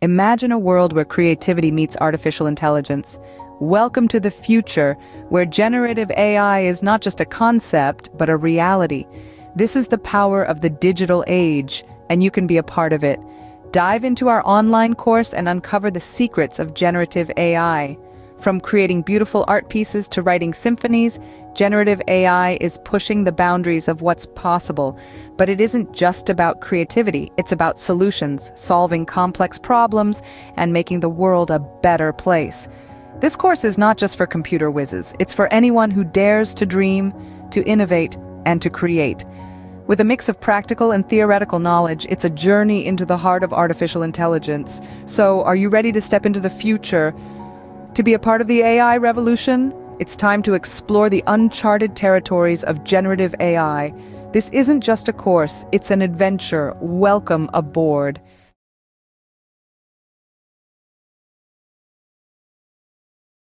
Imagine a world where creativity meets artificial intelligence. Welcome to the future, where generative AI is not just a concept, but a reality. This is the power of the digital age, and you can be a part of it. Dive into our online course and uncover the secrets of generative AI. From creating beautiful art pieces to writing symphonies, generative AI is pushing the boundaries of what's possible. But it isn't just about creativity, it's about solutions, solving complex problems, and making the world a better place. This course is not just for computer whizzes, it's for anyone who dares to dream, to innovate, and to create. With a mix of practical and theoretical knowledge, it's a journey into the heart of artificial intelligence. So, are you ready to step into the future? To be a part of the AI revolution? It's time to explore the uncharted territories of generative AI. This isn't just a course, it's an adventure. Welcome aboard.